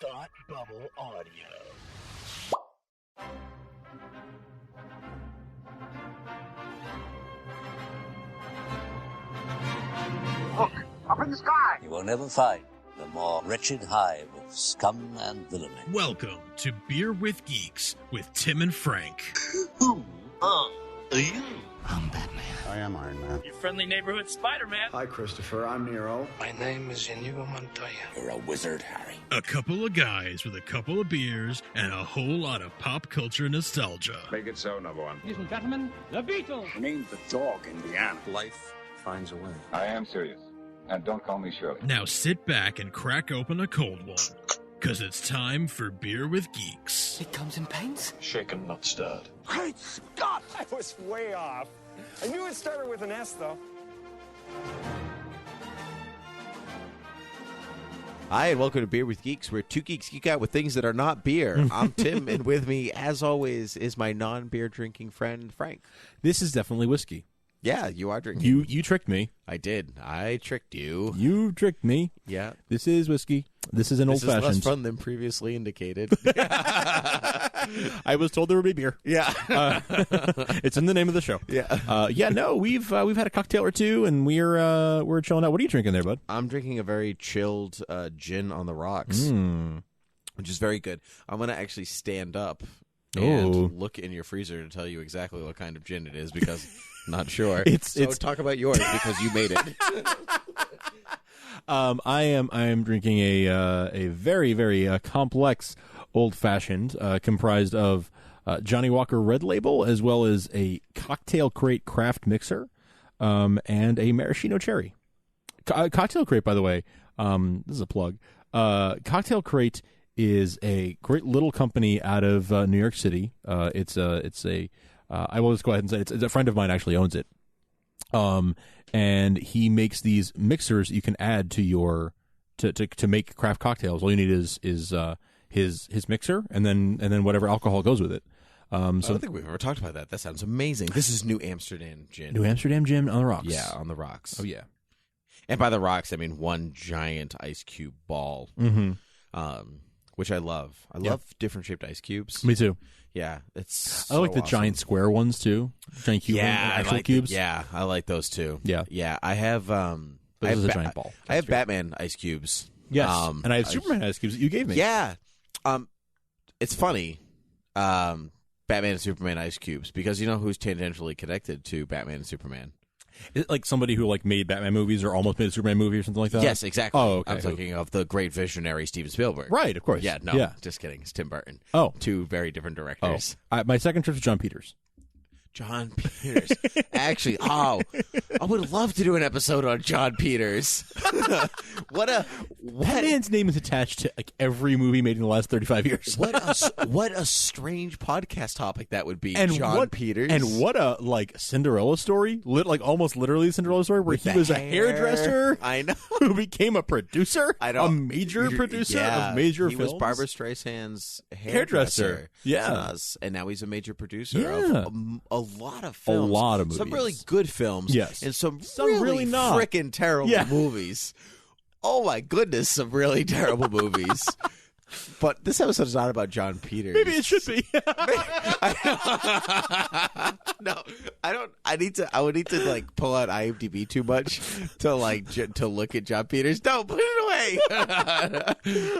Thought Bubble Audio. Look, up in the sky! You will never find the more wretched hive of scum and villainy. Welcome to Beer with Geeks with Tim and Frank. Who are you? I'm Batman. I am Iron Man. Your friendly neighborhood Spider-Man. Hi, Christopher. I'm Nero. My name is Inigo Montoya. You're a wizard, Harry. A couple of guys with a couple of beers and a whole lot of pop culture nostalgia. Make it so, number one. Ladies and gentlemen, the Beatles. Name the dog, Indiana. Life finds a way. I am serious. And don't call me Shirley. Now sit back and crack open a cold one, because it's time for Beer with Geeks. It comes in paints? Shaken, not stirred. Great Scott! I was way off. I knew it started with an S, though. Hi, and welcome to Beer with Geeks, where two geeks geek out with things that are not beer. I'm Tim, and with me, as always, is my non-beer drinking friend, Frank. This is definitely whiskey. Yeah, you are drinking. You tricked me. I did. I tricked you. You tricked me. Yeah. This is whiskey. This is an old-fashioned. This is less fun than previously indicated. I was told there would be beer. Yeah. It's in the name of the show. Yeah. No, we've had a cocktail or two, and we're chilling out. What are you drinking there, bud? I'm drinking a very chilled gin on the rocks, which is very good. I'm going to actually stand up and look in your freezer to tell you exactly what kind of gin it is, because I'm not sure. Talk about yours, because you made it. I am drinking a very, very complex old-fashioned comprised of Johnny Walker Red Label, as well as a Cocktail Crate craft mixer, and a maraschino cherry. Cocktail Crate, by the way, this is a plug. Cocktail Crate is a great little company out of New York City. It's a I will just go ahead and say it's a friend of mine actually owns it. And he makes these mixers you can add to your to make craft cocktails. All you need is his mixer and then whatever alcohol goes with it. I don't think we've ever talked about that. That sounds amazing. This is New Amsterdam gin. New Amsterdam gin on the rocks. Yeah, on the rocks. Oh yeah. And by the rocks, I mean one giant ice cube ball. Which I love. I love different shaped ice cubes. Me too. Yeah, it's. I like the awesome. giant square ones too. Giant cube, actual cubes. I like those too. Yeah. I have. This is a giant ball. I have Batman ice cubes. Yes, and I have Superman ice cubes that you gave me. Yeah, it's funny. Batman and Superman ice cubes, because you know who's tangentially connected to Batman and Superman. Is it like somebody who made Batman movies or almost made a Superman movie or something like that? Yes, exactly. Oh, okay. I'm thinking of the great visionary Steven Spielberg. Right, of course. Yeah, no, just kidding. It's Tim Burton. Oh. Two very different directors. My second trip to John Peters. John Peters. Actually, I would love to do an episode on John Peters. That man's name is attached to every movie made in the last 35 years. What a strange podcast topic that would be, John Peters. And what a Cinderella story, almost literally a Cinderella story, where he was a hairdresser. I know. Who became a producer. A major producer of major films. He was Barbara Streisand's hairdresser. Yeah. And now he's a major producer of a lot of films. A lot of movies. Some really good films. Yes. And some really not. Freaking terrible movies. Oh, my goodness, some really terrible movies. But this episode is not about John Peters. Maybe it should be. No, I don't. I would need to pull out IMDb too much to look at John Peters. No, put it away.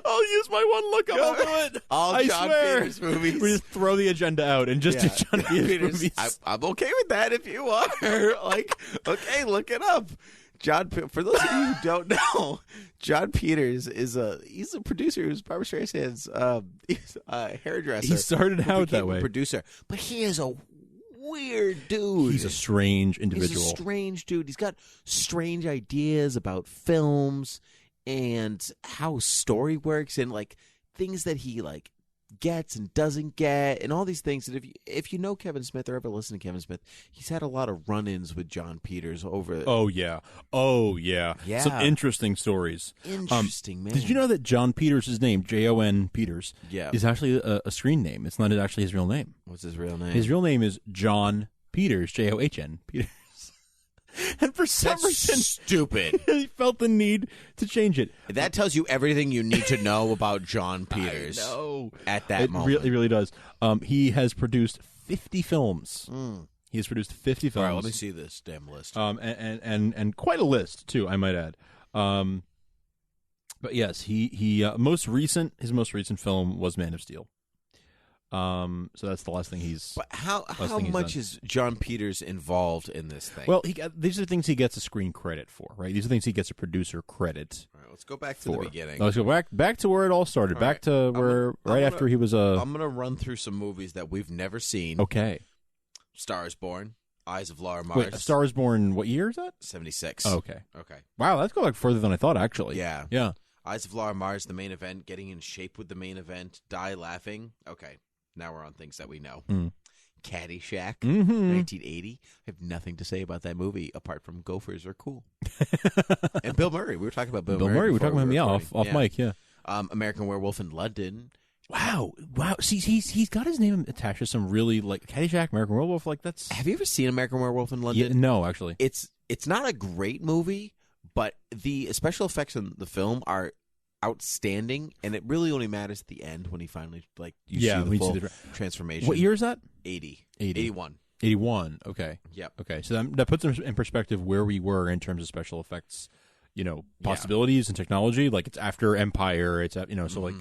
I'll use my one look. I'll do it. All John Peters movies. We just throw the agenda out and just do John Peters movies. I'm okay with that if you are. Okay, look it up. For those of you who don't know, John Peters he's a producer who's Barbara Streisand's hairdresser. He started out that way. Producer, but he is a weird dude. He's a strange individual. He's a strange dude. He's got strange ideas about films and how story works and things that he gets and doesn't get and all these things. And if you know Kevin Smith or ever listen to Kevin Smith, he's had a lot of run-ins with John Peters over. Oh yeah. Some interesting stories. Man. Did you know that John Peters' name, Jon Peters, yeah, is actually a screen name? It's not actually his real name. What's his real name? His real name is John Peters, John Peters. And for some reason, stupid. he felt the need to change it. That tells you everything you need to know about John Peters. I know. At that moment. It really does. He has produced 50 films. He has produced 50 films. All right, let me see this damn list. And quite a list too, I might add. But yes, his most recent film was Man of Steel. So that's the last thing he's. But how much is John Peters involved in this thing? Well, these are things he gets a screen credit for, right? These are things he gets a producer credit. All right, let's go back to the beginning. Let's go back to where it all started. All back to where after he was a. I'm gonna run through some movies that we've never seen. Okay. Star is Born, Eyes of Laura Mars. Wait, Star is Born. What year is that? 76. Oh, okay. Okay. Wow, that's going further than I thought. Actually. Yeah. Yeah. Eyes of Laura Mars, the main event, getting in shape with the main event, Die Laughing. Okay. Now we're on things that we know. Caddyshack, 1980. I have nothing to say about that movie apart from gophers are cool. And Bill Murray. We were talking about Bill Murray. We were talking about him, off mic, yeah. American Werewolf in London. Wow. See, he's got his name attached to some really, like, Caddyshack, American Werewolf, like, that's... Have you ever seen American Werewolf in London? Yeah, no, actually. It's not a great movie, but the special effects in the film are outstanding, and it really only matters at the end when he finally see the full transformation. What year is that? 81. 81. Okay. Yep. Okay. So that puts in perspective where we were in terms of special effects, possibilities and technology. Like, it's after Empire. It's so like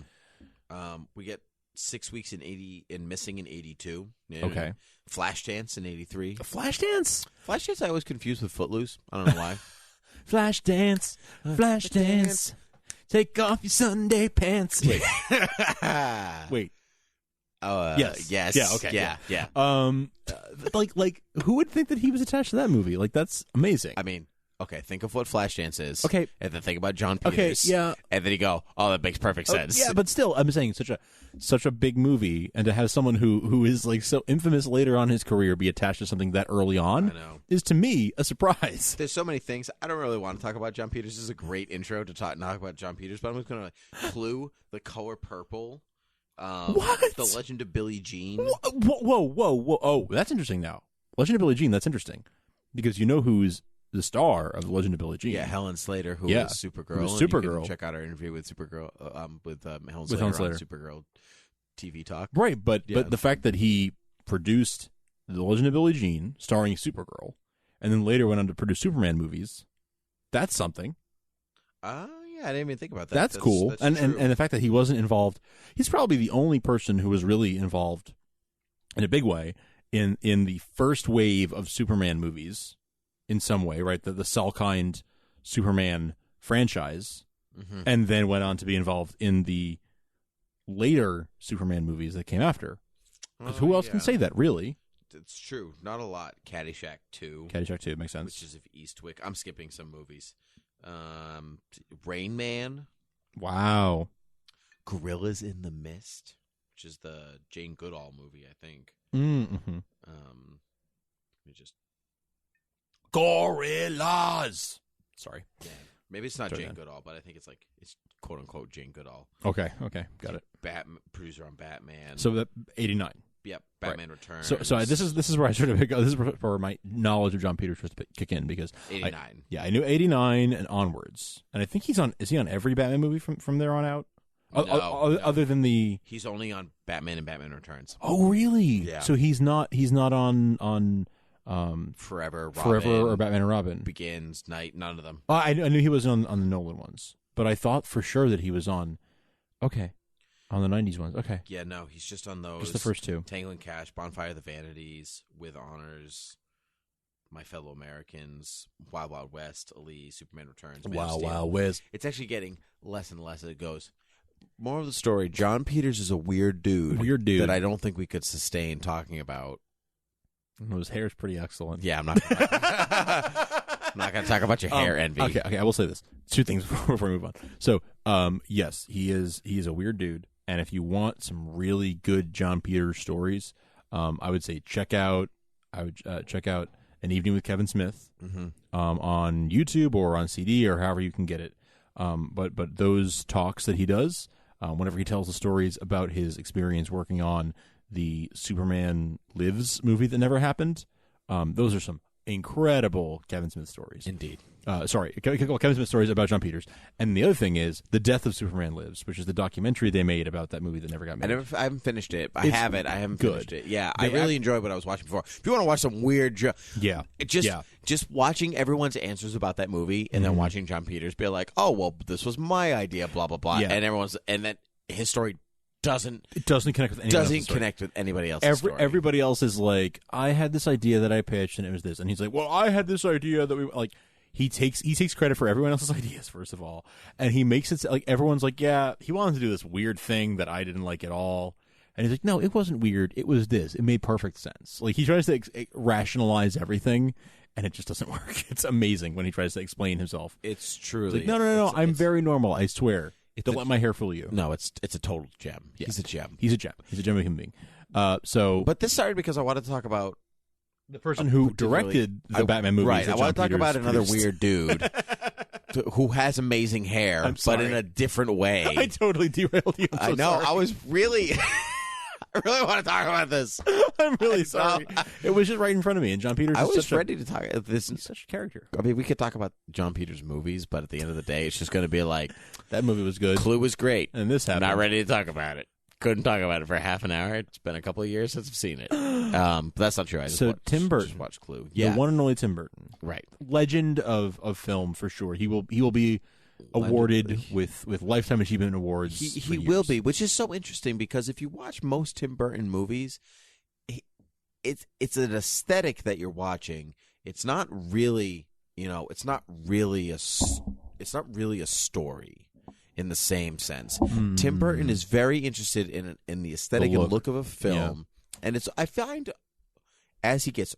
we get 6 weeks in Missing in 82. Okay. Flashdance in 83. Flashdance. Flashdance I always confused with Footloose. I don't know why. Flashdance. Take off your Sunday pants. Wait. Wait. Yes. Yeah. Okay. Yeah. Like, who would think that he was attached to that movie? Like, that's amazing. I mean, okay, think of what Flashdance is. Okay. And then think about John Peters. Okay, yeah. And then you go, oh, that makes perfect sense. Yeah, but still, I'm saying such a big movie, and to have someone who is like so infamous later on in his career be attached to something that early on is, to me, a surprise. There's so many things. I don't really want to talk about John Peters. This is a great intro to talk about John Peters, but I'm just going to clue the color purple. What? The Legend of Billie Jean. Whoa. Oh, that's interesting now. Legend of Billie Jean, that's interesting. Because you know who's the star of The Legend of Billie Jean. Yeah, Helen Slater, who was Supergirl. Supergirl. You can check out our interview with Supergirl, with Helen Slater on Supergirl TV Talk. Right, but the fact that he produced The Legend of Billie Jean, starring Supergirl, and then later went on to produce Superman movies, that's something. Yeah, I didn't even think about that. That's cool. That's and true. the fact that he wasn't involved, he's probably the only person who was really involved in a big way in the first wave of Superman movies in some way, right? The Salkind Superman franchise, and then went on to be involved in the later Superman movies that came after. Because who else can say that, really? It's true. Not a lot. Caddyshack 2. Caddyshack 2 makes sense. Which is of Eastwick. I'm skipping some movies. Rain Man. Wow. Gorillas in the Mist, which is the Jane Goodall movie, I think. Mm-hmm. Let me just... Gorillas! Sorry. Yeah. Maybe it's not Jane Goodall, but I think it's quote-unquote Jane Goodall. Okay, got it. Producer on Batman. So that 89. Yep, Batman Returns. So this is where I sort of this is where my knowledge of John Peters starts to kick in, because 89. I knew 89 and onwards, and I think is he on every Batman movie from there on out? No. Other than the he's only on Batman and Batman Returns. Oh, really? Yeah. So he's not on Forever, Robin, or Batman and Robin Begins, Night, none of them. I knew he was on the Nolan ones, but I thought for sure that he was on. Okay. On the 90s ones, okay. Yeah, no, he's just on those. Just the first two. Tango and Cash, Bonfire of the Vanities, With Honors, My Fellow Americans, Wild Wild West, Ali, Superman Returns, Man of Steel. Wild West. It's actually getting less and less as it goes. More of the story, John Peters is a weird dude. That I don't think we could sustain talking about. His hair is pretty excellent. Yeah, I'm not going to talk about your hair envy. Okay, I will say this. Two things before we move on. So, yes, he is a weird dude. And if you want some really good John Peters stories, I would say check out An Evening with Kevin Smith on YouTube or on CD or however you can get it. But those talks that he does, whenever he tells the stories about his experience working on the Superman Lives movie that never happened, those are some incredible Kevin Smith stories. Indeed. Kevin Smith stories about John Peters. And the other thing is The Death of Superman Lives, which is the documentary they made about that movie that never got made. I haven't finished it. I haven't good. finished it. Yeah, I really enjoyed what I was watching before. If you want to watch some weird, just watching everyone's answers about that movie and then watching John Peters be like, oh well, this was my idea, blah blah blah, and then his story doesn't connect with anybody else's story. Everybody else is like, I had this idea that I pitched and it was this, and he's like, well, I had this idea that we like. He takes credit for everyone else's ideas, first of all, and he makes it like everyone's like, yeah, he wanted to do this weird thing that I didn't like at all, and he's like, no, it wasn't weird, it was this, it made perfect sense. Like he tries to rationalize everything, and it just doesn't work. It's amazing when he tries to explain himself. It's truly like, no, I'm very normal, I swear. Don't let my hair fool you. No, it's a total gem. Yeah. He's a gem. He's a gem of a human being. But this started because I wanted to talk about the person who directed the Batman movies. Right. I want to talk about another weird dude who has amazing hair, but in a different way. I totally derailed you. I know. Sorry. I was really... I really want to talk about this. I'm really sorry. It was just right in front of me, and John Peters I was ready to talk about this. He's such a character. I mean, we could talk about John Peters' movies, but at the end of the day, it's just going to be like... That movie was good. Clue was great. And this happened. Not ready to talk about it. Couldn't talk about it for half an hour. It's been a couple of years since I've seen it. But that's not true. Tim Burton. Just watched Clue. Yeah. The one and only Tim Burton. Right. Legend of film, for sure. He will be awarded with Lifetime Achievement Awards. He will be, which is so interesting because if you watch most Tim Burton movies, it's an aesthetic that you're watching. It's not really, it's not really a story in the same sense. Tim Burton is very interested in the aesthetic and look of a film, and I find as he gets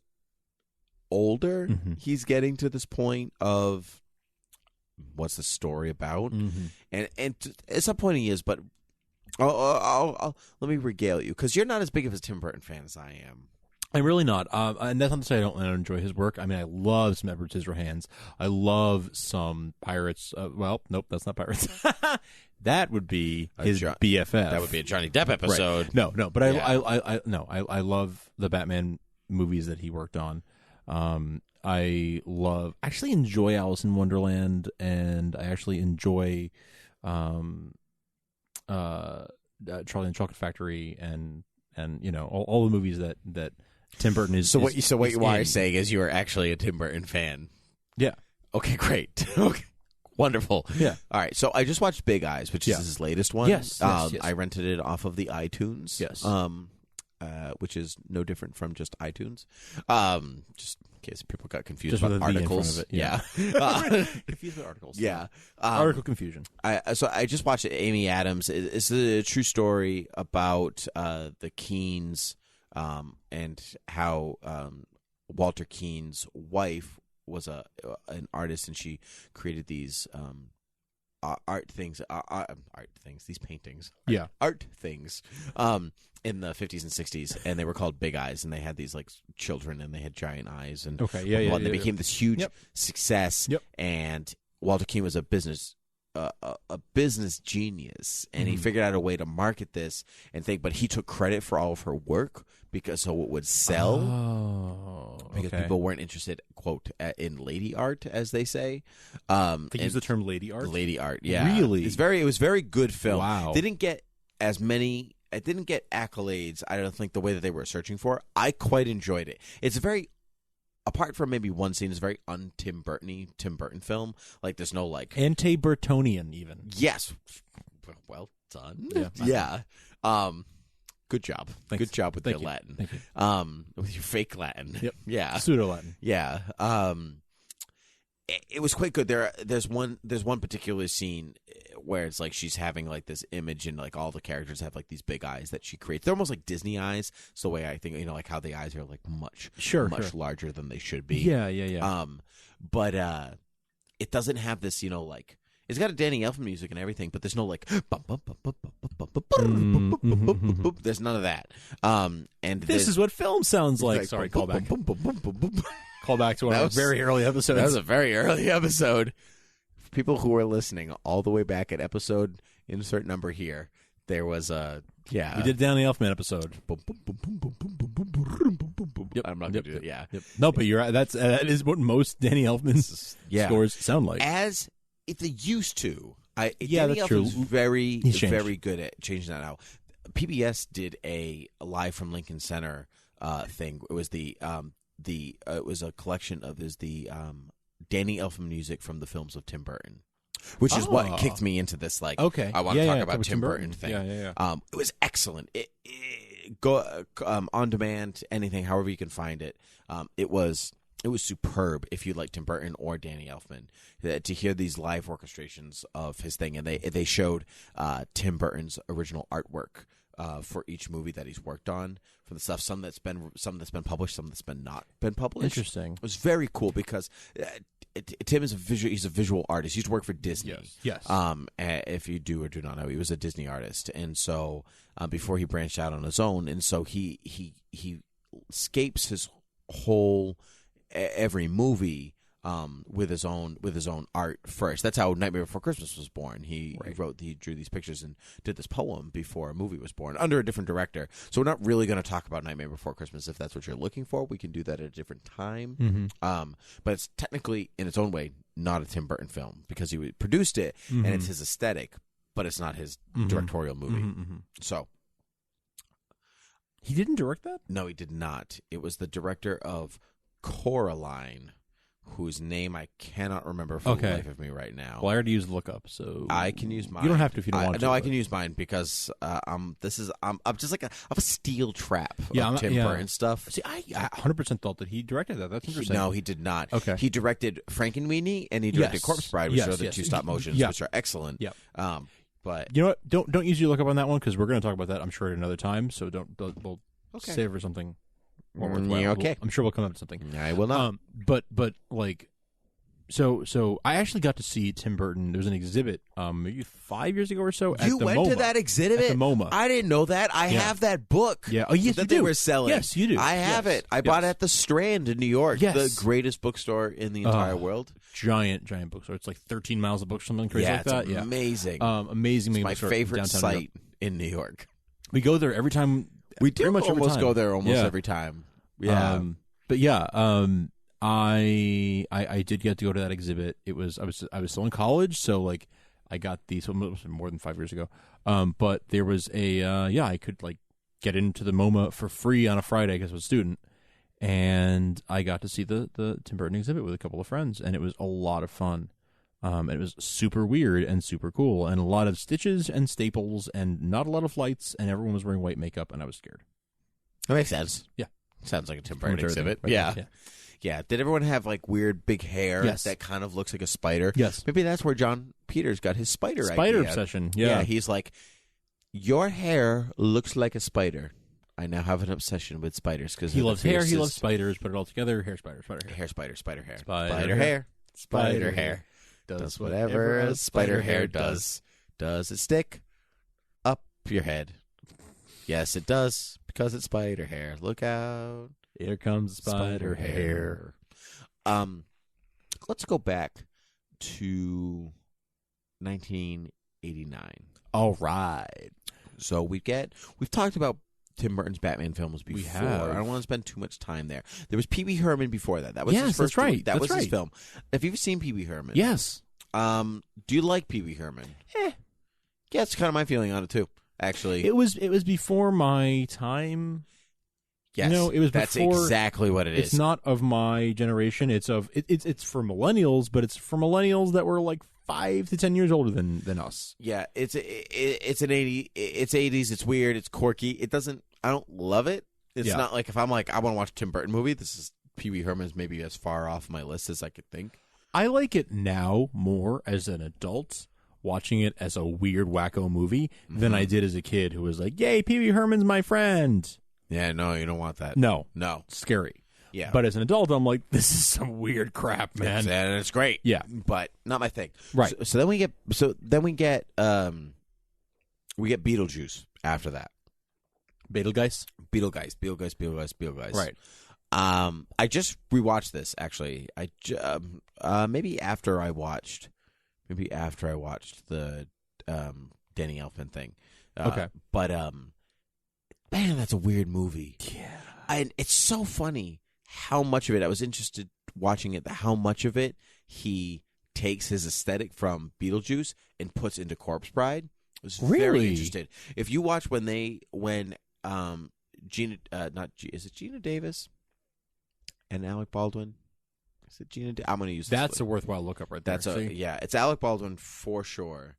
older, he's getting to this point of what's the story about, and at some point he is, but I'll let me regale you because you're not as big of a Tim Burton fan as I am. I'm really not, and that's not to say I don't enjoy his work. I mean, I love some Edward Scissorhands. I love some Pirates. Well, nope, that's not Pirates. That would be his BFF. That would be a Johnny Depp episode. Right. No, but I love the Batman movies that he worked on. I actually enjoy Alice in Wonderland, and I actually enjoy Charlie and the Chocolate Factory, and all the movies that Tim Burton is. So what you are saying is you are actually a Tim Burton fan. Yeah. Okay, great. Okay. Wonderful. Yeah. All right. So I just watched Big Eyes, which is his latest one. Yes. I rented it off of the iTunes. Yes. Which is no different from just iTunes. Just in case people got confused just about with a V articles. in front of it. Yeah. Confused with articles. Yeah. Article confusion. So I just watched it. Amy Adams. It's a true story about the Keens and how Walter Keane's wife was an artist, and she created these art things, these paintings, art things, in the 50s and 60s, and they were called Big Eyes, and they had these like children, and they had giant eyes, and they became this huge success. And Walter Keane was a business genius, and he figured out a way to market this and think, but he took credit for all of her work so it would sell. Because people weren't interested, quote, in lady art, as they say. They use the term lady art? Lady art, yeah. Really? It was very good film. Wow. They didn't get as many... It didn't get accolades, I don't think, the way that they were searching for. I quite enjoyed it. It's a very... Apart from maybe one scene, it's a very un-Tim Burton-y Tim Burton film. Like, there's no, like... Anti-Burtonian, even. Yes. Well done. Yeah. Good job. Thanks. Good job with Thank your you. Latin. Thank you. With your fake Latin. Yep. Yeah. Pseudo-Latin. Yeah. It was quite good. There's one particular scene where it's like she's having like this image, and like all the characters have like these big eyes that she creates. They're almost like Disney eyes. It's the way I think, like how the eyes are like much larger than they should be. Yeah. But it doesn't have this, like, it's got a Danny Elfman music and everything, but there's no like bum, bum, bum, bum, bum, bum, bum, bum, bum, bum. There's none of that. And this is what film sounds like. Sorry, call back. Call back to one of our very early episodes. That was a very early episode. For people who are listening all the way back at episode insert number here, there was a we did Danny Elfman episode. I'm not going to do it. Yeah. Yep. No, but you're right. That is what most Danny Elfman's scores sound like. As if they used to. Danny that's true. Elfman's very, He's changed. very good at changing that out. PBS did a Live from Lincoln Center thing. It was it was a collection of Danny Elfman music from the films of Tim Burton, which is what kicked me into this. Like, okay, I want to talk about Tim Burton thing. Yeah. It was excellent. Go on demand, anything, however you can find it. It was superb if you like Tim Burton or Danny Elfman to hear these live orchestrations of his thing, and they showed Tim Burton's original artwork for each movie that he's worked on, for the stuff some that's been published, some that's not been published. Interesting. It was very cool because Tim is he's a visual artist. He used to work for Disney. Yes. If you do or do not know, he was a Disney artist, and so before he branched out on his own, and so he scapes his whole every movie with his own art first. That's how Nightmare Before Christmas was born. He drew these pictures and did this poem before a movie was born under a different director. So we're not really going to talk about Nightmare Before Christmas. If that's what you're looking for, we can do that at a different time. But it's technically, in its own way, not a Tim Burton film because he produced it and it's his aesthetic, but it's not his directorial movie. So he didn't direct that? No, he did not. It was the director of Coraline, whose name I cannot remember for the life of me right now. Well, I already used lookup, so I can use mine. You don't have to if you don't want to. No, I can use mine because I'm just like a steel trap of Tim Burton stuff. See, I 100% thought that he directed that. That's interesting. No, he did not. Okay, he directed Frankenweenie and he directed Corpse Bride, which are the two stop motions, which are excellent. Yeah. But you know what? Don't use your lookup on that one because we're going to talk about that, I'm sure, at another time. So we'll save for something. Okay. I'm sure we'll come up with something. I will not. But like, so I actually got to see Tim Burton. There was an exhibit, maybe 5 years ago or so. You at the went MoMA. to that exhibit? At the MoMA. I didn't know that. I have that book. Yeah. Oh, yes, that you do. They were selling. Yes, you do. I have it. I bought it at the Strand in New York. Yes. The greatest bookstore in the entire world. Giant bookstore. It's like 13 miles of books, something crazy like that. It's amazing. Amazing. It's my favorite site in New York. We go there every time. We do pretty much almost go there every time. Yeah. But yeah, I did get to go to that exhibit. I was still in college, so like I got these more than 5 years ago. But there was I could like get into the MoMA for free on a Friday because I was a student, and I got to see the Tim Burton exhibit with a couple of friends, and it was a lot of fun. It was super weird and super cool, and a lot of stitches and staples, and not a lot of lights, and everyone was wearing white makeup, and I was scared. That makes sense. Yeah. Sounds like a Tim Burton exhibit. Right? Yeah. Did everyone have like weird big hair that kind of looks like a spider? Yes. Maybe that's where John Peters got his spider idea. Obsession. Yeah. He's like, your hair looks like a spider. I now have an obsession with spiders because he loves hair. He loves spiders. Put it all together. Hair, spider, hair. Hair, spider, hair. Spider hair. Spider hair. Does whatever a spider hair does. Does it stick up your head? Yes, it does, because it's spider hair. Look out. Here comes spider hair. Let's go back to 1989. All right. So we've talked about Tim Burton's Batman films before. We have. I don't want to spend too much time there. There was Pee Wee Herman before that. That was his first that's right. That was his film. Have you ever seen Pee Wee Herman? Yes. Do you like Pee Wee Herman? Yeah, it's kind of my feeling on it too. Actually, it was before my time. Yes, it was. That's before, exactly what it is. It's not of my generation. It's of it's for millennials, but it's for millennials that were like 5 to 10 years older than us. Yeah, it's an 80s. It's 80s. It's weird. It's quirky. It doesn't. I don't love it. It's not like if I'm like I want to watch a Tim Burton movie. This is Pee Wee Herman's maybe as far off my list as I could think. I like it now more as an adult, watching it as a weird wacko movie than I did as a kid who was like, "Yay, Pee Wee Herman's my friend." Yeah, no, you don't want that. No, it's scary. Yeah, but as an adult, I'm like, "This is some weird crap, man." And it's great. Yeah, but not my thing. Right. So then we get Beetlejuice after that. Beetlegeist. Right. I just rewatched this actually. Maybe after I watched the Danny Elfman thing. Okay. But man, that's a weird movie. Yeah. And it's so funny how much of it, I was interested watching it, how much of it he takes his aesthetic from Beetlejuice and puts into Corpse Bride. I was very interested. If you watch when Gina, is it Gina Davis and Alec Baldwin? Is it Gina? I'm going to use this. That's a worthwhile lookup right there. It's Alec Baldwin for sure.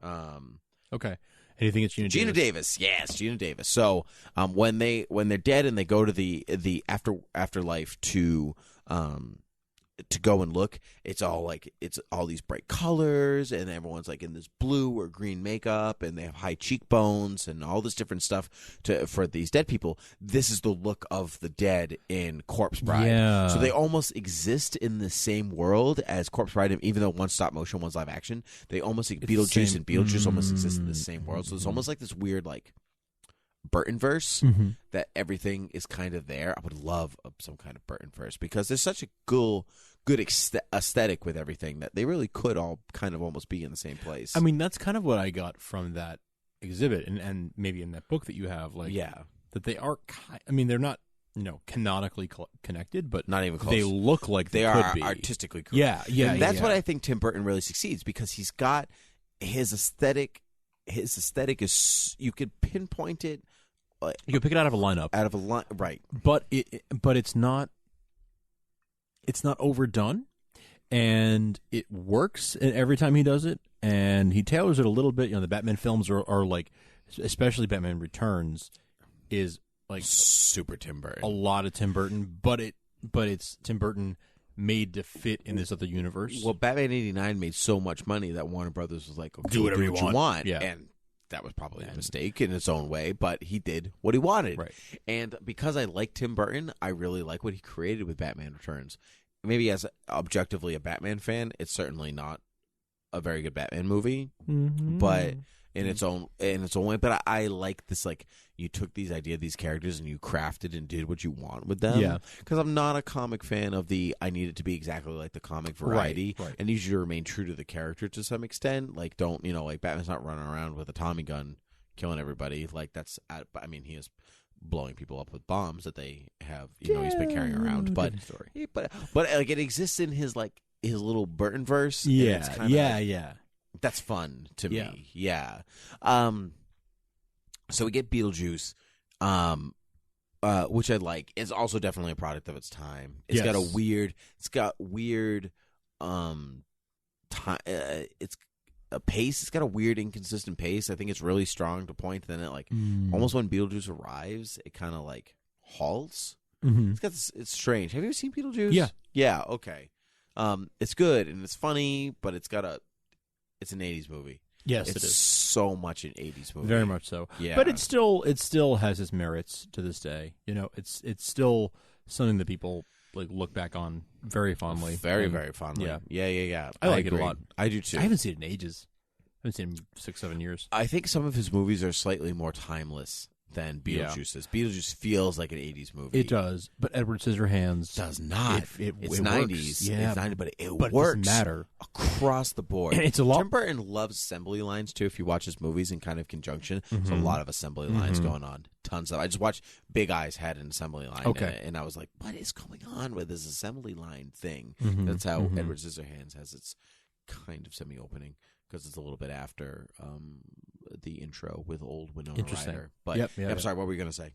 Okay. And you think it's Gina Davis? Yes, Gina Davis. So when they're dead and they go to the afterlife to go and look, it's all these bright colors, and everyone's like in this blue or green makeup, and they have high cheekbones and all this different stuff for these dead people. This is the look of the dead in Corpse Bride. Yeah. So they almost exist in the same world as Corpse Bride, even though one's stop motion, one's live action. They almost Beetlejuice and Beetlejuice almost exist in the same world. So it's almost like this weird Burton verse that everything is kind of there. I would love some kind of Burton verse because there's such a good aesthetic with everything that they really could all kind of almost be in the same place. I mean, that's kind of what I got from that exhibit and maybe in that book that you have. That they are. I mean, they're not canonically connected, but not even close. They look like they could are be. Artistically correct. Yeah. And that's what I think Tim Burton really succeeds because he's got his aesthetic. His aesthetic is, you could pinpoint it. You can pick it out of a lineup. Right. But it's not overdone, and it works every time he does it, and he tailors it a little bit. The Batman films are like, especially Batman Returns, is like super Tim Burton. A lot of Tim Burton, but it's Tim Burton made to fit in this other universe. Well, Batman '89 made so much money that Warner Brothers was like, okay, do whatever you want. Yeah. And that was probably a mistake in its own way, but he did what he wanted. Right. And because I like Tim Burton, I really like what he created with Batman Returns. Maybe as objectively a Batman fan, it's certainly not a very good Batman movie, but in its own way. But I like this, you took these characters and you crafted and did what you want with them. Yeah. Because I'm not a comic fan of I need it to be exactly like the comic variety. Right. And need you to remain true to the character to some extent. Don't, Batman's not running around with a Tommy gun killing everybody. I mean, he is blowing people up with bombs that they have, he's been carrying around. But it exists in his little Burton verse. Yeah. That's fun to Yeah. me. Yeah. So we get Beetlejuice, which I like. It's also definitely a product of its time. It's got weird time. It's a pace. It's got a weird, inconsistent pace. I think it's really strong to point. Then it almost when Beetlejuice arrives, it kind of halts. Mm-hmm. It's got this. It's strange. Have you ever seen Beetlejuice? Yeah. Yeah. Okay. It's good and it's funny, but it's an '80s movie. Yes, it's it is so much an '80s movie. Very much so. Yeah. But it still has its merits to this day. It's still something that people look back on very fondly. Very, very fondly. Yeah. I like it a lot. I do too. I haven't seen it in ages. I haven't seen it in 6-7 years. I think some of his movies are slightly more timeless than Beetlejuice is. Beetlejuice feels like an '80s movie. It does, but Edward Scissorhands does not. It's '90s. Yeah, it's '90s, but it works. It doesn't matter across the board. And it's a lot. Tim Burton loves assembly lines too. If you watch his movies in kind of conjunction, there's a lot of assembly lines going on. Tons of. I just watched Big Eyes had an assembly line. Okay, and I was like, what is going on with this assembly line thing? Mm-hmm. That's how Edward Scissorhands has its kind of semi-opening. Because it's a little bit after the intro with old Winona Ryder. But I'm sorry, what were you going to say?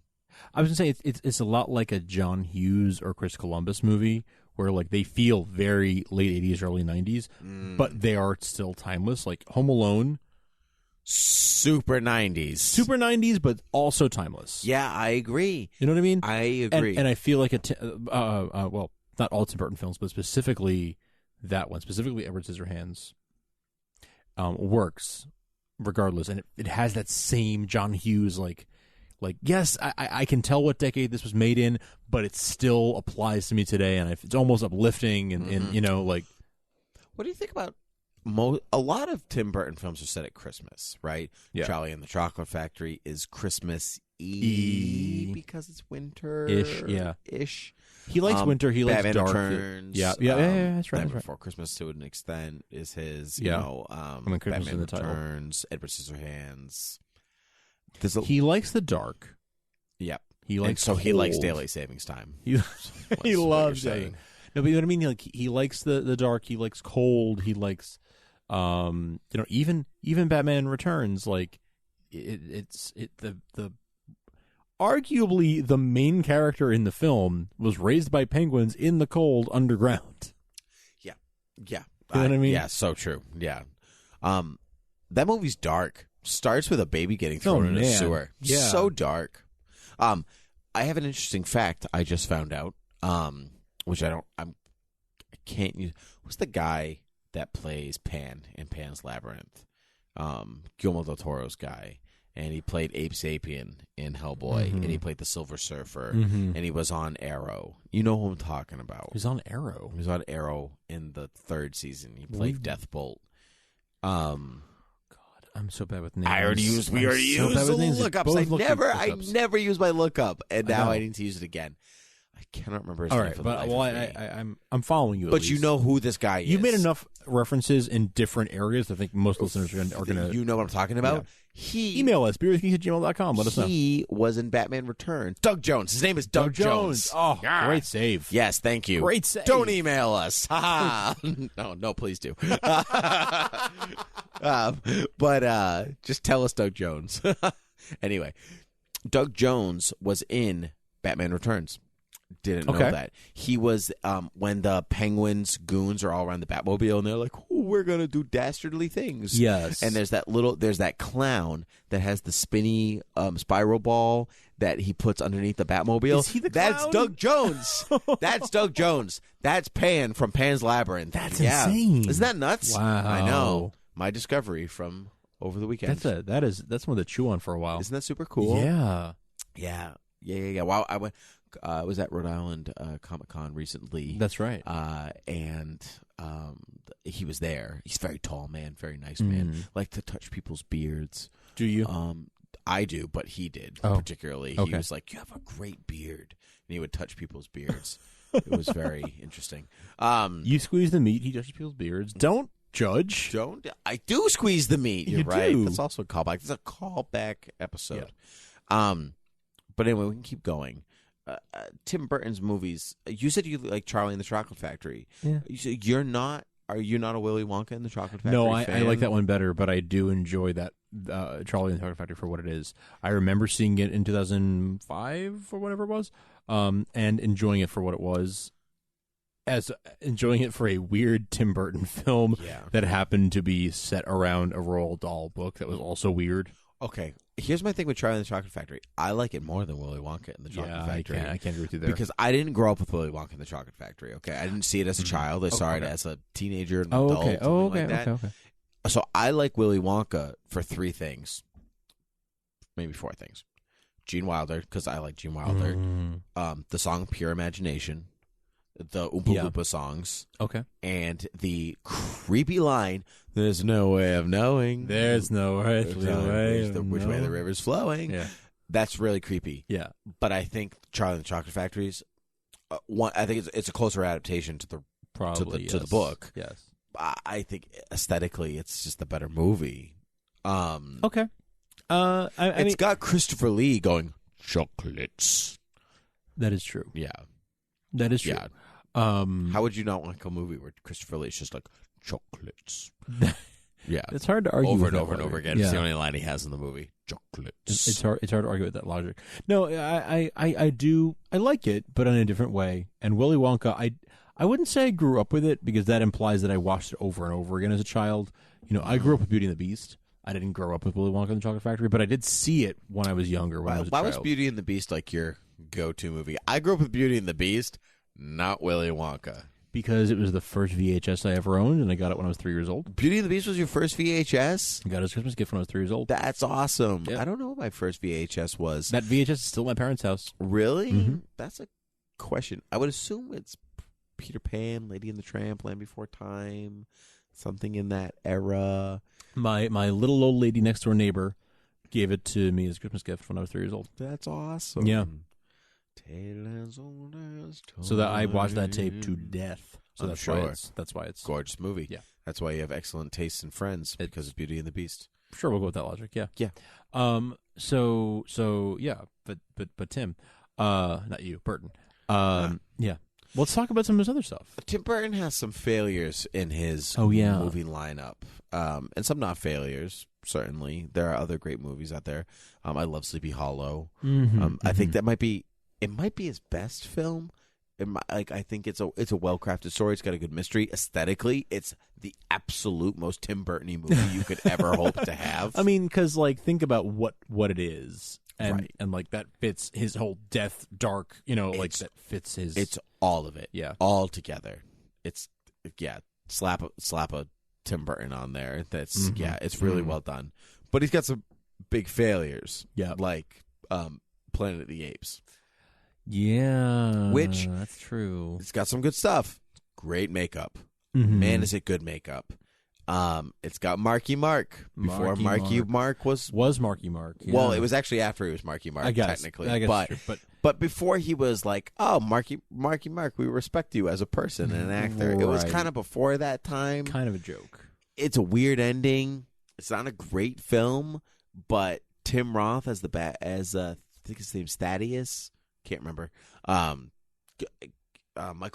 I was going to say it's a lot like a John Hughes or Chris Columbus movie where they feel very late 80s, early 90s, but they are still timeless. Like Home Alone. Super 90s. Super 90s, but also timeless. Yeah, I agree. You know what I mean? I agree. And I feel like well, not all Tim Burton films, but specifically that one, specifically Edward Scissorhands. Works regardless, and it has that same John Hughes yes, I can tell what decade this was made in, but it still applies to me today, and it's almost uplifting and what do you think about a lot of Tim Burton films are set at Christmas, right? Yeah. Charlie and the Chocolate Factory is Christmas-y because it's winter-ish. He likes winter. He likes Batman dark. Returns. Yeah, that's right. Before Christmas to an extent is his. Christmas Batman in the Returns, Edward Scissorhands. He likes the dark. Yep. He likes he likes cold. daylight savings time. He What loves you're it. saying. No, but you know what I mean. Like he likes the dark. He likes cold. He likes, even Batman Returns. Like it's the arguably the main character in the film was raised by penguins in the cold underground. Yeah. You know what I mean? Yeah, so true. Yeah. That movie's dark. Starts with a baby getting thrown in a sewer. Yeah. So dark. I have an interesting fact I just found out. Which I can't use. Who's the guy that plays Pan in Pan's Labyrinth? Guillermo del Toro's guy. And he played Abe Sapien in Hellboy, and he played the Silver Surfer, and he was on Arrow. You know who I'm talking about. He's on Arrow. He was on Arrow in the 3rd season. He played Deathbolt. I'm so bad with names. We already used the lookups. I never use my lookup, and now I need to use it again. I cannot remember his All name right, for the but life of me. I'm following you. But you know who this guy is. You made enough references in different areas. I think most listeners are going to. You know what I'm talking about. Yeah. Email us beerwithgeeks@gmail.com. Let us know. He was in Batman Returns. Doug Jones. His name is Doug Jones. Oh, great save. Yes, thank you. Great save. Don't email us. No, please do. But just tell us Doug Jones. Anyway, Doug Jones was in Batman Returns. Didn't know that. He was when the Penguins goons are all around the Batmobile and they're like, "Oh, we're gonna do dastardly things." Yes. And there's that clown that has the spinny spiral ball that he puts underneath the Batmobile. Is he the clown? That's Doug Jones. That's Doug Jones. That's Pan from Pan's Labyrinth. That's insane. Isn't that nuts? Wow. I know. My discovery from over the weekend. That's one to chew on for a while. Isn't that super cool? Yeah. Wow, I was at Rhode Island Comic-Con recently. That's right. And he was there. He's a very tall man, very nice man. Like to touch people's beards. Do you? I do, but he did particularly. Okay. He was like, "You have a great beard," and he would touch people's beards. It was very interesting. You squeeze the meat. He touches people's beards. Don't judge. I do squeeze the meat. You're You right. do. That's also a callback. It's a callback episode. Yeah. But anyway, we can keep going. Tim Burton's movies. You said you like Charlie and the Chocolate Factory. Yeah. You said you're not. Are you not a Willy Wonka and the Chocolate Factory? No, I fan? like that one better, but I do enjoy that Charlie and the Chocolate Factory for what it is. I remember seeing it in 2005 or whatever it was, and enjoying it for what it was, as enjoying it for a weird Tim Burton film that happened to be set around a Roald Dahl book that was also weird. Okay, here's my thing with Charlie and the Chocolate Factory. I like it more than Willy Wonka and the Chocolate Factory. I can't agree with you there. Because I didn't grow up with Willy Wonka and the Chocolate Factory, okay? I didn't see it as a child. I saw it as a teenager and adult. Okay. Like that. Okay. So I like Willy Wonka for 3 things. Maybe 4 things. Gene Wilder, because I like Gene Wilder. The song Pure Imagination. The Oompa Loompa songs. Okay. And the creepy line, "There's no way of knowing. There's no way. Which way the river's flowing." Yeah. That's really creepy. Yeah. But I think Charlie and the Chocolate Factory's I think it's a closer adaptation to the to the book. Yes. I think aesthetically it's just a better movie. Okay. It's got Christopher Lee going chocolates. That is true. Yeah. That is true. Yeah. How would you not like a movie where Christopher Lee is just like chocolates? Yeah, it's hard to argue over with and that over and logic. over again. It's the only line he has in the movie. Chocolates. It's hard to argue with that logic. No, I do. I like it, but in a different way. And Willy Wonka, I wouldn't say I grew up with it because that implies that I watched it over and over again as a child. You know, I grew up with Beauty and the Beast. I didn't grow up with Willy Wonka and the Chocolate Factory, but I did see it when I was younger. When I was a child. Why was Beauty and the Beast like your go-to movie? I grew up with Beauty and the Beast, not Willy Wonka. Because it was the first VHS I ever owned, and I got it when I was 3 years old. Beauty and the Beast was your first VHS? I got it as a Christmas gift when I was 3 years old. That's awesome. Yep. I don't know what my first VHS was. That VHS is still at my parents' house. Really? Mm-hmm. That's a question. I would assume it's Peter Pan, Lady and the Tramp, Land Before Time, something in that era. My little old lady next door neighbor gave it to me as a Christmas gift when I was 3 years old. That's awesome. Yeah. So So that I watched that tape to death. So I'm that's sure. why it's gorgeous movie. Yeah. That's why you have excellent taste in Friends, because of Beauty and the Beast. Sure, we'll go with that logic. Yeah. Yeah. So yeah, but Tim, Not you, Burton. Yeah. Let's talk about some of his other stuff. Tim Burton has some failures in his movie lineup, and some not failures. Certainly, there are other great movies out there. I love Sleepy Hollow. I think that might be his best film. I think it's a well-crafted story. It's got a good mystery. Aesthetically, it's the absolute most Tim Burton-y movie you could ever hope to have. I mean, because think about what it is, and Right. and that fits his whole death, dark. That fits his. It's all of it. Yeah, all together. It's slap a Tim Burton on there. That's it's really well done. But he's got some big failures. Yeah, like Planet of the Apes. Yeah, which that's true. It's got some good stuff. Great makeup. Man, is it good makeup. It's got Marky Mark before Marky Mark was Marky Mark. Yeah. Well, it was actually after he was Marky Mark, technically. I guess but before he was like, oh, Marky Mark, we respect you as a person and an actor. Right. It was kind of before that time. Kind of a joke. It's a weird ending. It's not a great film, but Tim Roth as I think his name's Thaddeus. Can't remember. Michael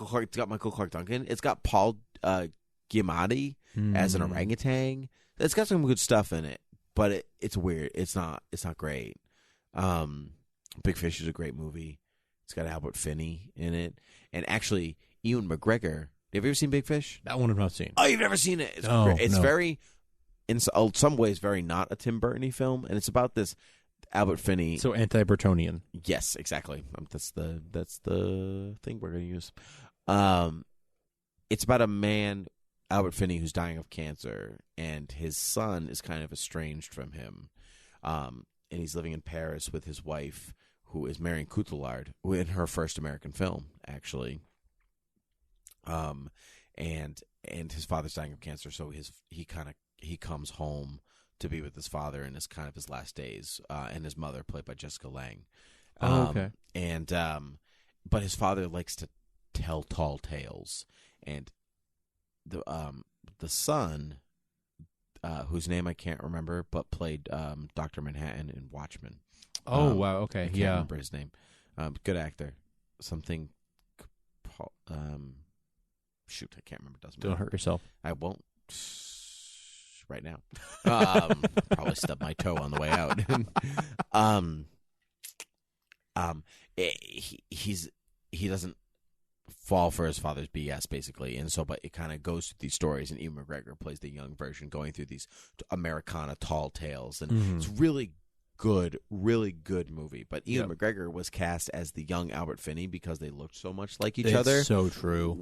Clark. It's got Michael Clark Duncan. It's got Paul Giamatti as an orangutan. It's got some good stuff in it, but it's weird. It's not great. Big Fish is a great movie. It's got Albert Finney in it, and actually Ewan McGregor. Have you ever seen Big Fish? That one I've not seen. Oh, you've never seen it? It's great. It's very, in some ways, very not a Tim Burton-y film, and it's about this Albert Finney. So anti-Burtonian. Yes, exactly. That's the thing we're going to use. It's about a man, Albert Finney, who's dying of cancer, and his son is kind of estranged from him. And he's living in Paris with his wife, who is Marion Cotillard, in her first American film, actually. And his father's dying of cancer, so he comes home to be with his father in his last days, and his mother, played by Jessica Lange. Okay. And but his father likes to tell tall tales, and the son, whose name I can't remember, but played Dr. Manhattan in Watchmen. Oh wow! Okay, I can't remember his name. Good actor. Something. Shoot, I can't remember. Doesn't matter. Don't hurt yourself. I won't. Right now, probably stub my toe on the way out. He doesn't fall for his father's BS, basically, and so, but it kind of goes through these stories, and Ewan McGregor plays the young version, going through these Americana tall tales, and it's really good movie. But Ewan McGregor was cast as the young Albert Finney because they looked so much like each other. So true.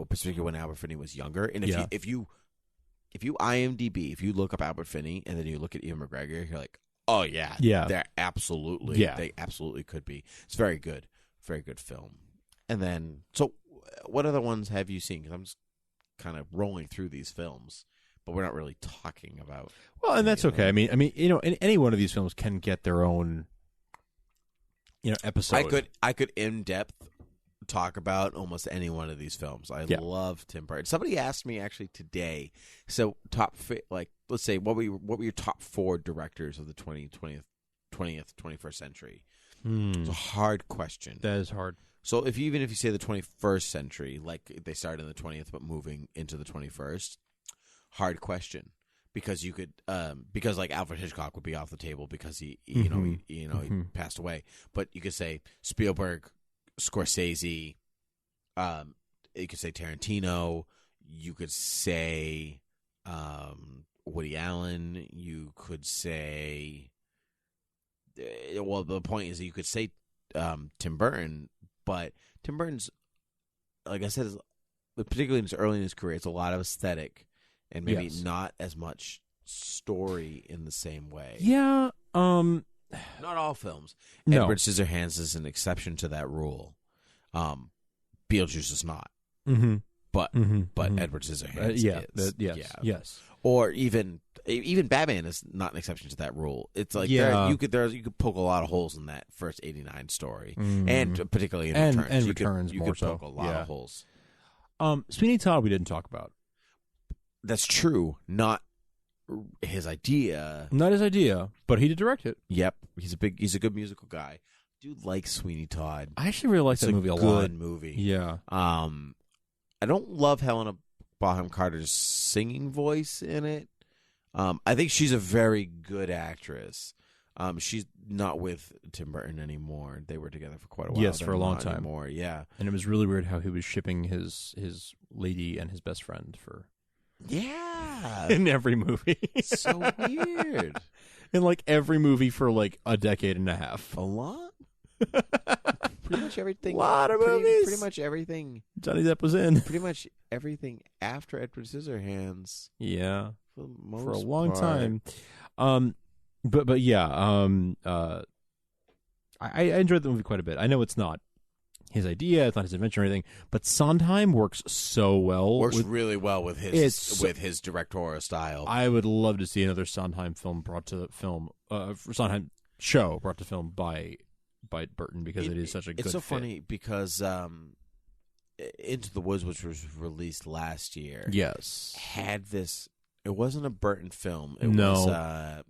Particularly when Albert Finney was younger, and if you IMDb, if you look up Albert Finney and then you look at Ewan McGregor, you're like, oh yeah, they absolutely could be. It's very good film. And then, so what other ones have you seen? Because I'm just kind of rolling through these films, but we're not really talking about. Well, and that's okay. I mean, any one of these films can get their own, episode. I could in depth talk about almost any one of these films. I love Tim Burton. Somebody asked me actually today. So let's say what were your top 4 directors of the 20th, 21st century? It's a hard question. That is hard. So even if you say the 21st century, like they started in the 20th but moving into the 21st, hard question. Because you could, because like Alfred Hitchcock would be off the table because he passed away. But you could say Spielberg, Scorsese, you could say Tarantino, you could say Woody Allen, you could say, well, the point is that you could say Tim Burton, but Tim Burton's, like I said, particularly early in his career, it's a lot of aesthetic and maybe not as much story in the same way. Yeah, not all films. No. Edward Scissorhands is an exception to that rule. Beetlejuice is not. But Edward Scissorhands is. Yes. Or even Batman is not an exception to that rule. It's like you could poke a lot of holes in that first 89 story, and particularly in Returns. And Returns you could poke a lot of holes. Sweeney Todd we didn't talk about. That's true. Not his idea. Not his idea, but he did direct it. Yep. He's a good musical guy. do like Sweeney Todd. I actually really like that movie a lot. Good movie. Yeah. I don't love Helena Bonham Carter's singing voice in it. I think she's a very good actress. She's not with Tim Burton anymore. They were together for quite a while. Yes, They're for a long not time. anymore. Yeah. And it was really weird how he was shipping his lady and his best friend for Yeah. in every movie. So weird. In like every movie for like a decade and a half. A lot? Pretty much everything. Lot of movies. Pretty much everything. Johnny Depp was in. Pretty much everything after Edward Scissorhands. Yeah. For a long part. time. But yeah, I enjoyed the movie quite a bit. I know it's not his idea, it's not his invention or anything, but Sondheim works so well. Works really well with his directorial style. I would love to see another Sondheim film brought to film, Sondheim show brought to film by Burton, because it is such a good It's so fit. funny because Into the Woods, which was released last year, Yes. had this. It wasn't a Burton film. It No. was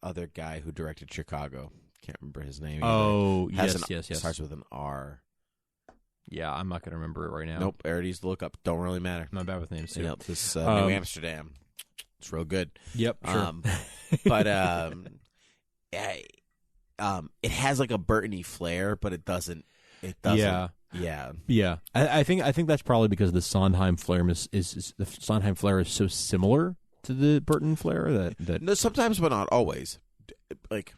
other guy who directed Chicago. Can't remember his name. Either. Oh, Has yes. Starts with an R. Yeah, I'm not going to remember it right now. Nope. I already used to look up. Don't really matter. I'm not bad with names, too. You know, this New Amsterdam. It's real good. Yep, sure. But it has like a Burton-y flair, but it doesn't. It doesn't. Yeah. I think that's probably because the Sondheim flair is the Sondheim flair is so similar to the Burton flair that No, sometimes, but not always. Like,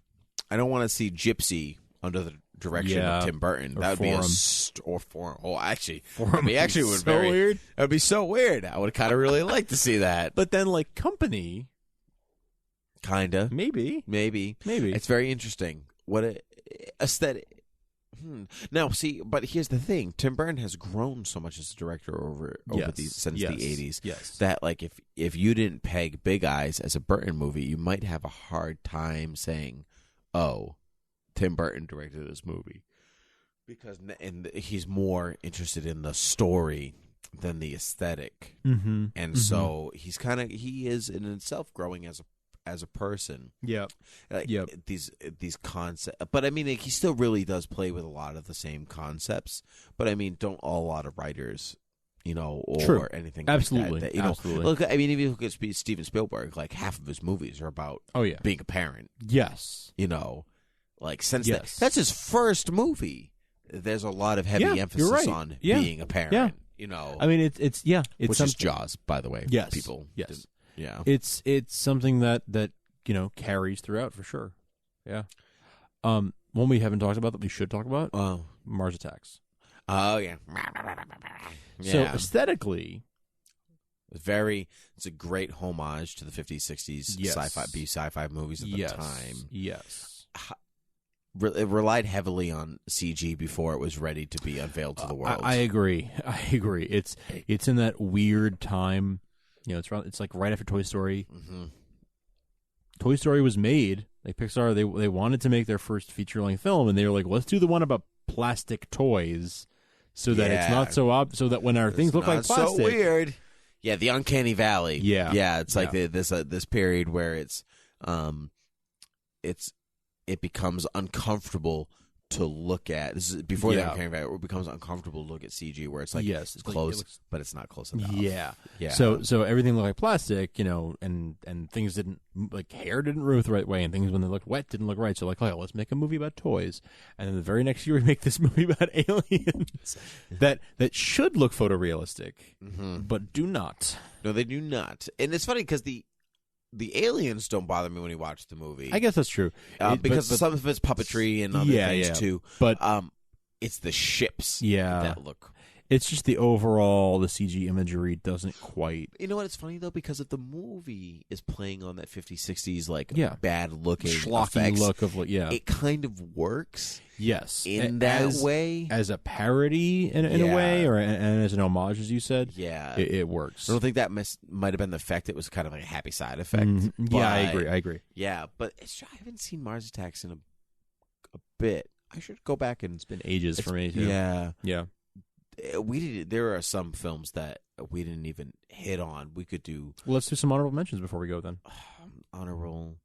I don't want to see Gypsy under the direction of Tim Burton. Or That would Forum. be or Forum. Oh, actually, Forum would would be would so very weird. That would be so weird. I would kind of really like to see that. But then like Company, Kinda, maybe. It's very interesting. What a aesthetic. Now, see, but here's the thing: Tim Burton has grown so much as a director over since the '80s. Yes. That like if you didn't peg Big Eyes as a Burton movie, you might have a hard time saying, "Oh, Tim Burton directed this movie," because he's more interested in the story than the aesthetic, and so he is in himself growing as a person. Yep. These concepts, but I mean, like, he still really does play with a lot of the same concepts. But I mean, don't a lot of writers, or True. anything Absolutely. like that, Absolutely. Look, I mean, if you look at Steven Spielberg, like half of his movies are about being a parent. Yes. Like since that's his first movie. There's a lot of heavy emphasis on being a parent. Yeah. I mean, it's which is Jaws, by the way. Yes. People. Yes. Yeah. It's something that carries throughout for sure. Yeah. One we haven't talked about that we should talk about. Mars Attacks. Oh yeah. So aesthetically, it's a great homage to the 50s, 60s sci-fi movies at the time. Yes. It relied heavily on CG before it was ready to be unveiled to the world. I agree. It's in that weird time. It's like right after Toy Story. Mm-hmm. Toy Story was made. Like Pixar, they wanted to make their first feature-length film, and they were like, "Let's do the one about plastic toys, so that it's not so so that when our things look like plastic, so weird." Yeah, the uncanny valley. Yeah. It's like this period where it becomes uncomfortable to look at. This is before the uncanny valley. It becomes uncomfortable to look at CG, where it's like it's close, but it's not close enough. Yeah. Yeah. So everything looked like plastic, and things didn't, like, hair didn't move the right way, and things when they looked wet didn't look right. So like, let's make a movie about toys, and then the very next year we make this movie about aliens that should look photorealistic, but do not. No, they do not. And it's funny because the aliens don't bother me when you watch the movie. I guess that's true. Because some of it's puppetry and other things too. But it's the ships that look. It's just the CG imagery doesn't quite. You know what? It's funny though, because if the movie is playing on that 50s, 60s like bad looking schlocky effects, look of it kind of works. Yes, in that way, as a parody in a way, and as an homage, as you said. Yeah, it works. I don't think that might have been the effect. It was kind of like a happy side effect. Yeah, I agree. Yeah, but I haven't seen Mars Attacks in a bit. I should go back and. It's been ages for me too. Yeah. There are some films that we didn't even hit on. We could do. Well, let's do some honorable mentions before we go then. Honorable.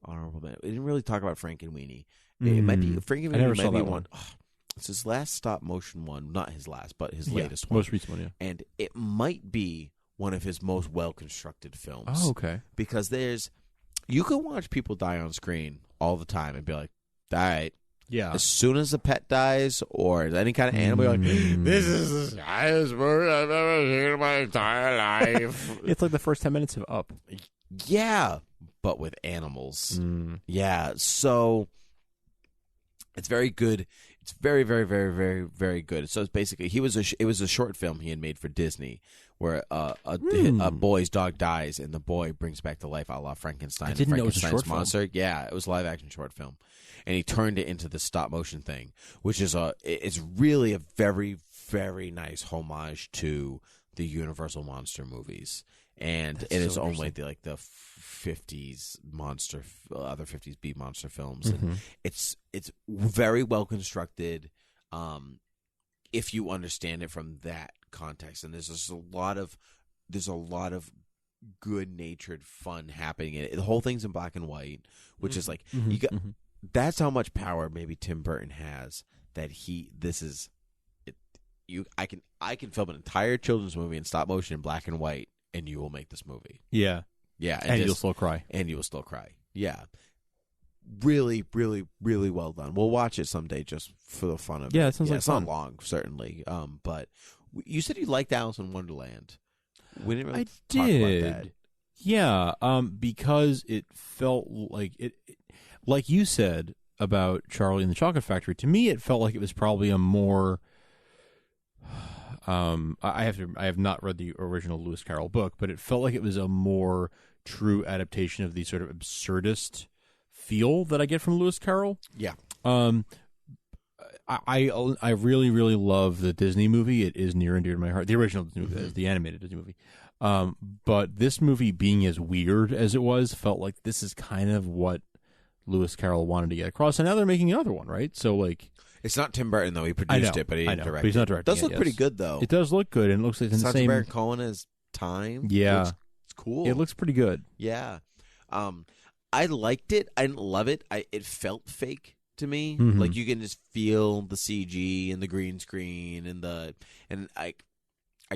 honorable mention. We didn't really talk about Frankenweenie. It might be Frankenweenie. I never saw might be that one. one. Oh, it's his last stop motion one, not his last, but his latest one, most recent one. Yeah. and it might be one of his most well constructed films. Oh, okay. Because you can watch people die on screen all the time and be like, all right. Yeah. As soon as a pet dies or any kind of animal, you're like, this is the highest movie I've ever seen in my entire life. It's like the first 10 minutes of Up. Yeah, but with animals. Yeah, so it's very good. It's very, very, very, very, very good. So it's basically it was a short film he had made for Disney where a boy's dog dies and the boy brings back to life a la Frankenstein. I didn't know it was a Frankenstein's short monster. Yeah, it was a live action short film, and he turned it into the stop motion thing, which is it's really a very, very nice homage to the Universal monster movies, and That's it is so only the 50s monster, other 50s B monster films, and it's very well constructed. If you understand it from that context, and there's just a lot of good natured fun happening in it. The whole thing's in black and white, which is like you got. That's how much power maybe Tim Burton has. That I can film an entire children's movie in stop motion in black and white, and you will make this movie. Yeah. Yeah, and you'll still cry. And you will still cry. Yeah. Really, really, really well done. We'll watch it someday just for the fun of it. Yeah, it sounds like it's fun. not long, certainly. But you said you liked Alice in Wonderland. We didn't really talk about that. Yeah, because it felt like it, like you said about Charlie and the Chocolate Factory. To me, it felt like it was probably a more. I have not read the original Lewis Carroll book, but it felt like it was a more true adaptation of the sort of absurdist feel that I get from Lewis Carroll. Yeah. I really, really love the Disney movie. It is near and dear to my heart. The original Disney movie, the animated Disney movie. But this movie, being as weird as it was, felt like this is kind of what Lewis Carroll wanted to get across. And now they're making another one, right? So, like... It's not Tim Burton, though. He produced it, but he didn't direct it. But he's not directing it. It does look pretty good, though. It does look good, and it looks like it's in the same... Sacha Baron Cohen as Time. Yeah. It's cool. It looks pretty good. Yeah. I liked it. I didn't love it. It felt fake to me. Mm-hmm. Like, you can just feel the CG and the green screen and I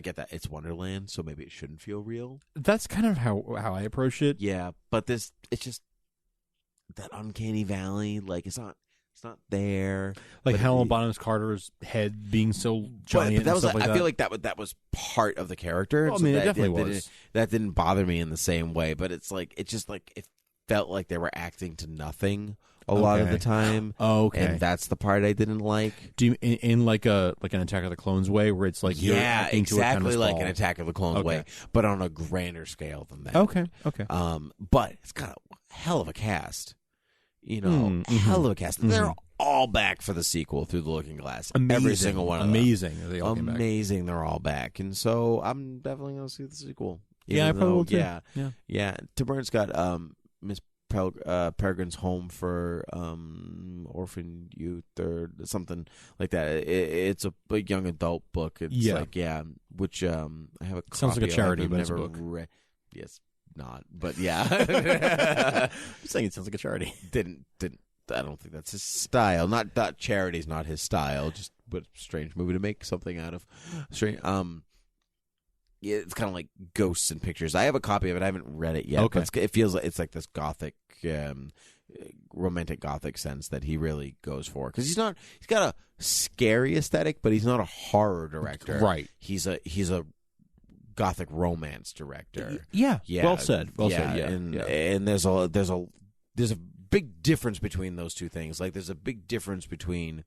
get that. It's Wonderland, so maybe it shouldn't feel real. That's kind of how I approach it. Yeah, but it's just that uncanny valley. Like, it's not there. Like Helena Bonham Carter's head being so giant. But that and was stuff like I that. feel like that was part of the character. Well, I mean, it definitely was. That didn't bother me in the same way, but it felt like they were acting to nothing a lot of the time. Oh, okay. And that's the part I didn't like. Do you in like an Attack of the Clones way, where it's like you're acting to a kind exactly of like stall? an Attack of the Clones way, but on a grander scale than that. Okay. But it's got a hell of a cast. Hell of a cast. They're all back for the sequel through the Looking Glass. Amazing. Every single one of them. Amazing. They all came back. Amazing. They're all back, and so I'm definitely going to see the sequel. Yeah, I probably will too. Yeah. Tim Burton's got Miss Peregrine's Home for Orphan Youth or something like that. It's a young adult book. It's which I have a copy sounds like a charity, of. but I've it's a never book. read. Yes, not, but yeah. I'm saying it sounds like a charity. Didn't. I don't think that's his style. Not that charity's not his style. Just but strange movie to make something out of. Strange. Yeah, it's kind of like Ghosts and Pictures. I have a copy of it. I haven't read it yet. Okay. But it feels like it's like this gothic, romantic gothic sense that he really goes for. Because he's got a scary aesthetic, but he's not a horror director. Right. He's a gothic romance director. Yeah. Yeah. Well said. Yeah. And there's a big difference between those two things. Like there's a big difference between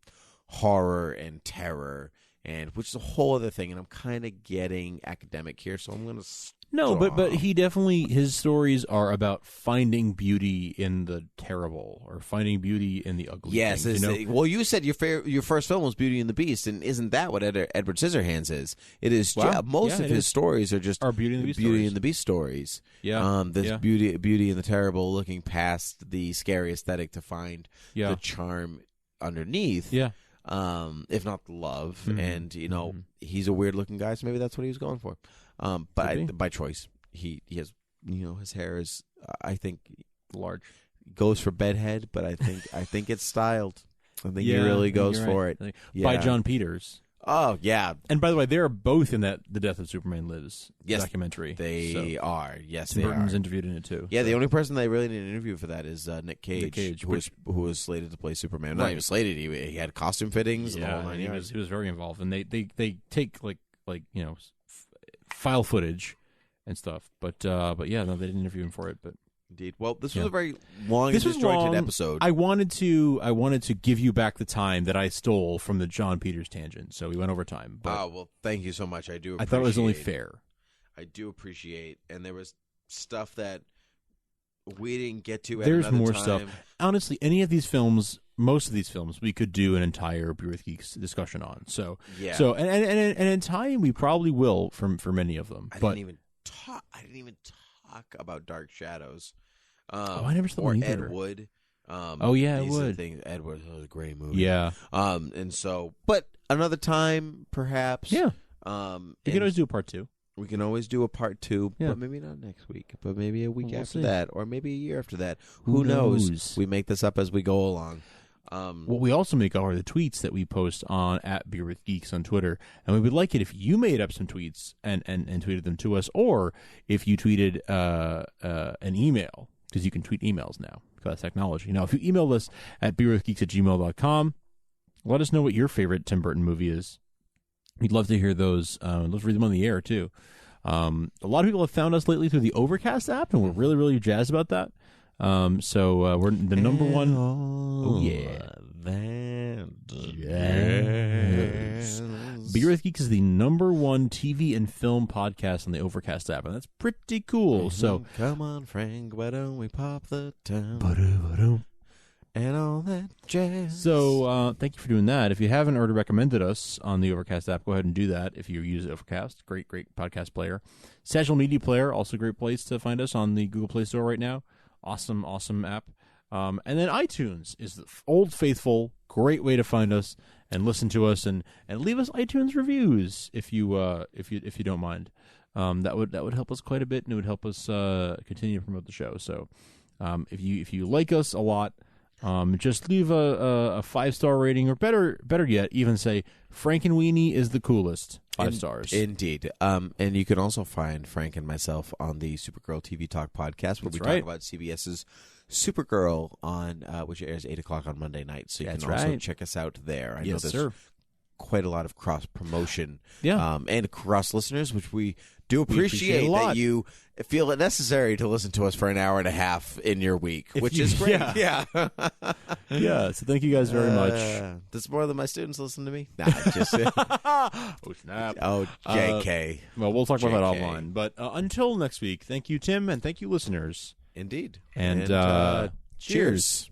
horror and terror, and which is a whole other thing. And I'm kind of getting academic here, so I'm going to No, but he definitely, his stories are about finding beauty in the terrible or finding beauty in the ugly. Yes, things, well, you said your first film was Beauty and the Beast, and isn't that what Edward Scissorhands is? It is. Wow. Most of his stories are just Beauty and the Beast Beauty and the Beast stories. Yeah, Beauty and the Terrible, looking past the scary aesthetic to find the charm underneath. Yeah. If not the love, and he's a weird looking guy, so maybe that's what he was going for. But by choice, he has his hair is I think large. goes for bedhead, but I think it's styled. I think he really goes for it. By John Peters. Oh, yeah. And by the way, they're both in that The Death of Superman Lives documentary. They are. Yes, Tim they Burton's are. interviewed in it, too. Yeah, the only person they really need to interview for that is Nick Cage, who was slated to play Superman. Not even slated. He had costume fittings and the whole nine yards. He was very involved. And they take, like file footage and stuff. But yeah, no, they didn't interview him for it. But indeed. Well, this was a very long and disjointed episode. I wanted to give you back the time that I stole from the John Peters tangent, so we went over time. But well, thank you so much. I do. I thought it was only fair. I do appreciate, and there was stuff that we didn't get to. There's more time. stuff. Honestly, any of these films, most of these films, we could do an entire Beer with Geeks discussion on. So yeah. So and in time, we probably will for many of them. I didn't even talk about Dark Shadows. I never saw or them either. Ed Wood. Ed Wood. Ed Wood was a great movie. Yeah. And so, but another time, perhaps. Yeah. We can always do a part 2. We can always do a part 2, yeah. but maybe not next week, but maybe a week after see. that, or maybe a year after that. Who knows? We make this up as we go along. What we also make are the tweets that we post on @BeerWithGeeks on Twitter, and we would like it if you made up some tweets and tweeted them to us, or if you tweeted an email, because you can tweet emails now because that's technology. Now, if you email us at beerwithgeeks@gmail.com, let us know what your favorite Tim Burton movie is. We'd love to hear those. Let's read them on the air too. A lot of people have found us lately through the Overcast app, and we're really, really jazzed about that. So we're the number one. Oh yeah, yes. Beer with Geeks is the number one TV and film podcast on the Overcast app, and that's pretty cool. Mm-hmm. So come on, Frank, why don't we pop the town and all that jazz? So thank you for doing that. If you haven't already recommended us on the Overcast app, go ahead and do that. If you use Overcast, great podcast player. Satchel Media Player, also a great place to find us on the Google Play Store right now. Awesome app. And then iTunes is the old faithful, great way to find us and listen to us and leave us iTunes reviews if you don't mind. That would help us quite a bit, and it would help us continue to promote the show. So if you like us a lot, just leave a 5-star rating, or better yet, even say Frankenweenie is the coolest. 5 stars. Indeed. And you can also find Frank and myself on the Supergirl TV Talk podcast, where we talk about CBS's Supergirl, on which airs 8 o'clock on Monday night. So you can also check us out there. I know there's quite a lot of cross promotion, and cross listeners, which we do appreciate that you feel it necessary to listen to us for an hour and a half in your week, which is great. Yeah. Yeah. So thank you guys very much. That's more than my students listen to me. Nah, just oh snap. Oh, JK. Well, we'll talk about that offline. But until next week, thank you, Tim, and thank you, listeners. Indeed. And cheers.